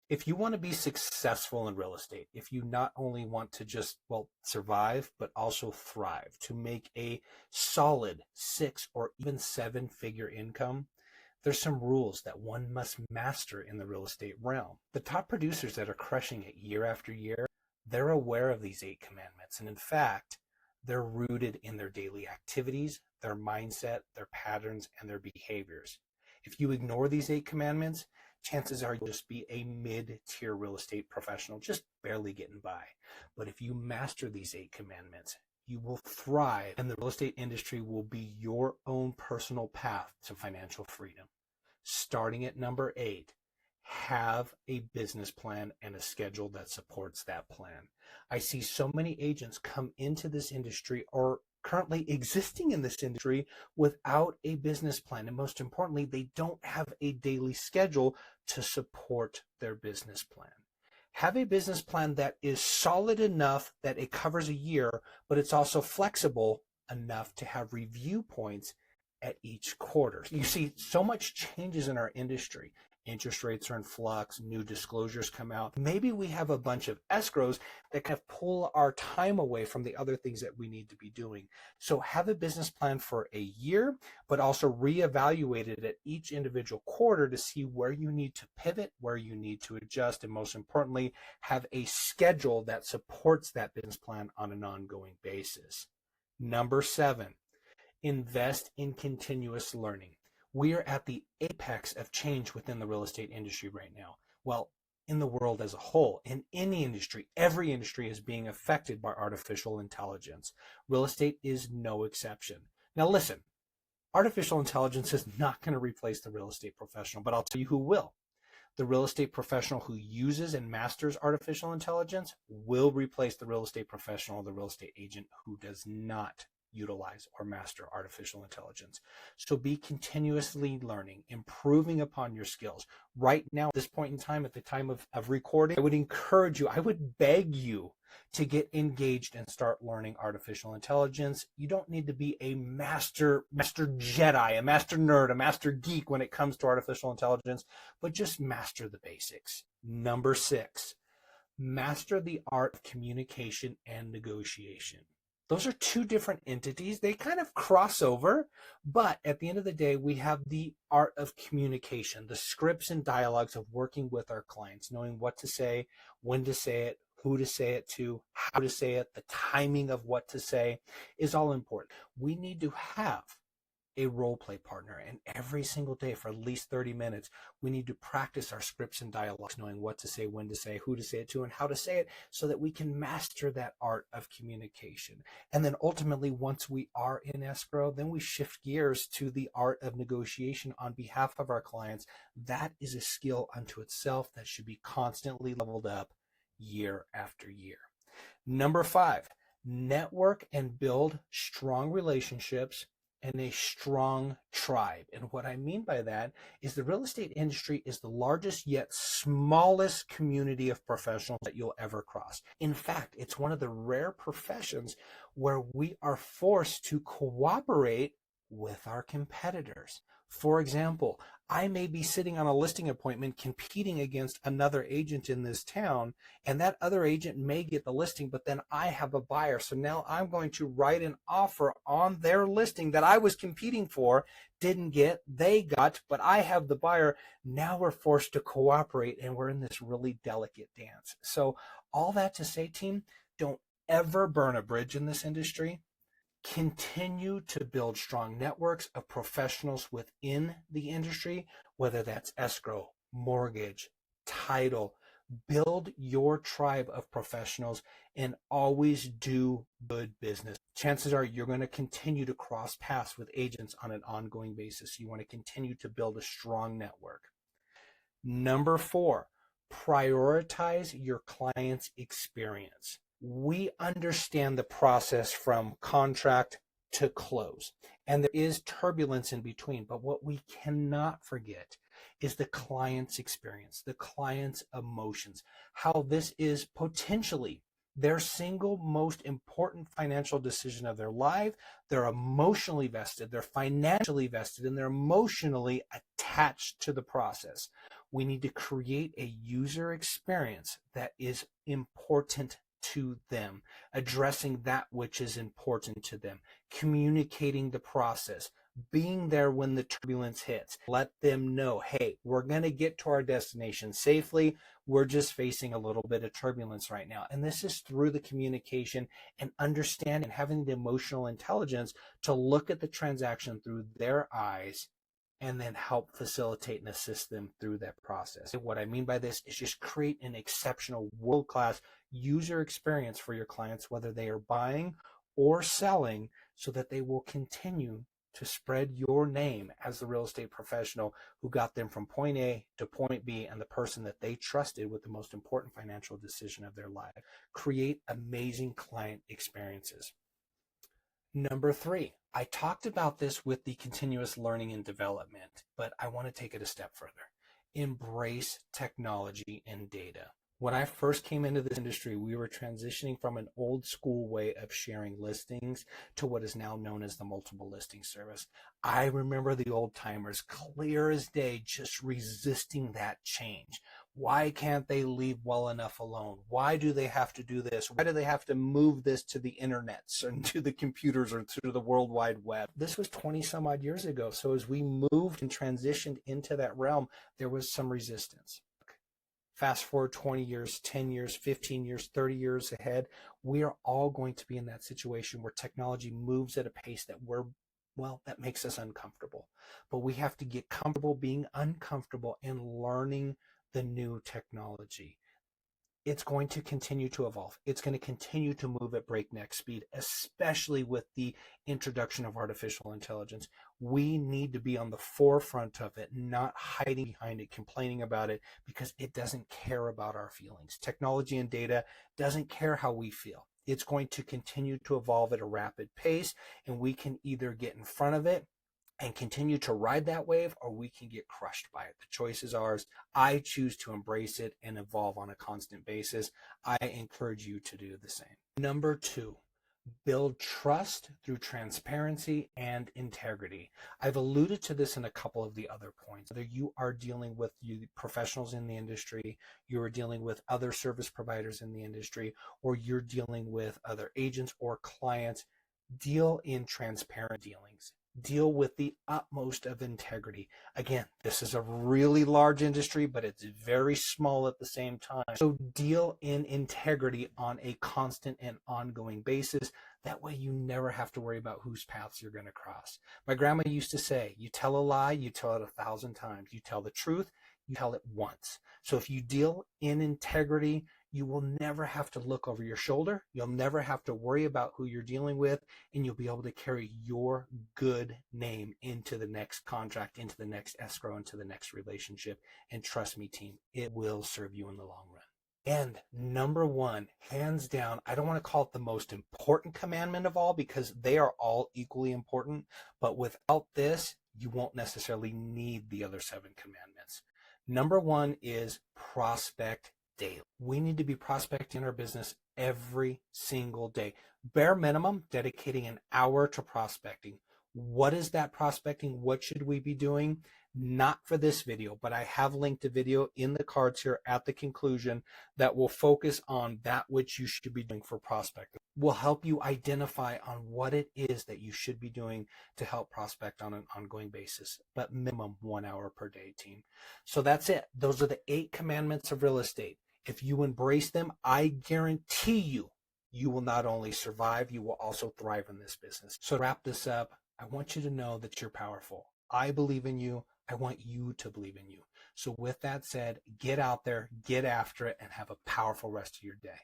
If you want to be successful in real estate, if you not only want to just, well, survive, but also thrive, to make a solid 6 or even 7 figure income, there's some rules that one must master in the real estate realm. The top producers that are crushing it year after year, they're aware of these 8 commandments. And in fact, they're rooted in their daily activities, their mindset, their patterns, and their behaviors. If you ignore these 8 commandments, chances are you'll just be a mid-tier real estate professional, just barely getting by. But if you master these 8 commandments, you will thrive, and the real estate industry will be your own personal path to financial freedom. Starting at number 8, have a business plan and a schedule that supports that plan. I see so many agents come into this industry or currently existing in this industry without a business plan. And most importantly, they don't have a daily schedule to support their business plan. Have a business plan that is solid enough that it covers a year, but it's also flexible enough to have review points at each quarter. You see, so much changes in our industry. Interest rates are in flux, new disclosures come out. Maybe we have a bunch of escrows that kind of pull our time away from the other things that we need to be doing. So have a business plan for a year, but also reevaluate it at each individual quarter to see where you need to pivot, where you need to adjust, and most importantly, have a schedule that supports that business plan on an ongoing basis. Number 7, invest in continuous learning. We are at the apex of change within the real estate industry right now. Well, in the world as a whole, in any industry, every industry is being affected by artificial intelligence. Real estate is no exception. Now listen, artificial intelligence is not going to replace the real estate professional, but I'll tell you who will. The real estate professional who uses and masters artificial intelligence will replace the real estate professional or the real estate agent who does not utilize or master artificial intelligence. So be continuously learning, improving upon your skills. Right now, at this point in time, at the time of recording, I would encourage you, I would beg you to get engaged and start learning artificial intelligence. You don't need to be a master Jedi, a master nerd, a master geek when it comes to artificial intelligence, but just master the basics. Number 6, master the art of communication and negotiation. Those are two different entities. They kind of cross over, but at the end of the day, we have the art of communication, the scripts and dialogues of working with our clients, knowing what to say, when to say it, who to say it to, how to say it, the timing of what to say is all important. We need to have a role play partner, and every single day for at least 30 minutes, we need to practice our scripts and dialogues, knowing what to say, when to say, who to say it to, and how to say it, so that we can master that art of communication. And then ultimately, once we are in escrow, then we shift gears to the art of negotiation on behalf of our clients. That is a skill unto itself that should be constantly leveled up year after year. Number 5, network and build strong relationships and a strong tribe. And what I mean by that is the real estate industry is the largest yet smallest community of professionals that you'll ever cross. In fact, it's one of the rare professions where we are forced to cooperate with our competitors. For example, I may be sitting on a listing appointment competing against another agent in this town, and that other agent may get the listing, but then I have a buyer. So now I'm going to write an offer on their listing that I was competing for, didn't get, they got, but I have the buyer. Now we're forced to cooperate, and we're in this really delicate dance. So all that to say, team, don't ever burn a bridge in this industry. Continue to build strong networks of professionals within the industry, whether that's escrow, mortgage, title. Build your tribe of professionals and always do good business. Chances are you're going to continue to cross paths with agents on an ongoing basis. You want to continue to build a strong network. Number 4, prioritize your client's experience. We understand the process from contract to close, and there is turbulence in between, but what we cannot forget is the client's experience, the client's emotions, how this is potentially their single most important financial decision of their life. They're emotionally vested, they're financially vested, and they're emotionally attached to the process. We need to create a user experience that is important to them, addressing that which is important to them, communicating the process, being there when the turbulence hits. Let them know, hey, we're going to get to our destination safely. We're just facing a little bit of turbulence right now. And this is through the communication and understanding, having the emotional intelligence to look at the transaction through their eyes and then help facilitate and assist them through that process. And what I mean by this is just create an exceptional world-class user experience for your clients, whether they are buying or selling, so that they will continue to spread your name as the real estate professional who got them from point A to point B and the person that they trusted with the most important financial decision of their life. Create amazing client experiences. Number 3, I talked about this with the continuous learning and development, but I want to take it a step further. Embrace technology and data. When I first came into this industry, we were transitioning from an old school way of sharing listings to what is now known as the multiple listing service. I remember the old timers clear as day, just resisting that change. Why can't they leave well enough alone? Why do they have to do this? Why do they have to move this to the internets and to the computers or to the World Wide Web? This was 20 some odd years ago. So as we moved and transitioned into that realm, there was some resistance. Fast forward 20 years, 10 years, 15 years, 30 years ahead, we are all going to be in that situation where technology moves at a pace that that makes us uncomfortable. But we have to get comfortable being uncomfortable and learning the new technology. It's going to continue to evolve. It's going to continue to move at breakneck speed, especially with the introduction of artificial intelligence. We need to be on the forefront of it, not hiding behind it, complaining about it, because it doesn't care about our feelings. Technology and data doesn't care how we feel. It's going to continue to evolve at a rapid pace, and we can either get in front of it and continue to ride that wave, or we can get crushed by it. The choice is ours. I choose to embrace it and evolve on a constant basis. I encourage you to do the same. Number 2, build trust through transparency and integrity. I've alluded to this in a couple of the other points. Whether you are dealing with professionals in the industry, you are dealing with other service providers in the industry, or you're dealing with other agents or clients, deal in transparent dealings. Deal with the utmost of integrity. Again, this is a really large industry, but it's very small at the same time. So deal in integrity on a constant and ongoing basis. That way you never have to worry about whose paths you're going to cross. My grandma used to say, you tell a lie, you tell it 1,000 times. You tell the truth, you tell it once. So if you deal in integrity, you will never have to look over your shoulder. You'll never have to worry about who you're dealing with, and you'll be able to carry your good name into the next contract, into the next escrow, into the next relationship. And trust me, team, it will serve you in the long run. And number 1, hands down, I don't want to call it the most important commandment of all, because they are all equally important, but without this, you won't necessarily need the other 7 commandments. Number 1 is prospect daily. We need to be prospecting our business every single day. Bare minimum, dedicating an hour to prospecting. What is that prospecting? What should we be doing? Not for this video, but I have linked a video in the cards here at the conclusion that will focus on that which you should be doing for prospecting. Will help you identify on what it is that you should be doing to help prospect on an ongoing basis, but minimum 1 hour per day, team. So that's it. Those are the 8 commandments of real estate. If you embrace them, I guarantee you, you will not only survive, you will also thrive in this business. So to wrap this up, I want you to know that you're powerful. I believe in you. I want you to believe in you. So with that said, get out there, get after it, and have a powerful rest of your day.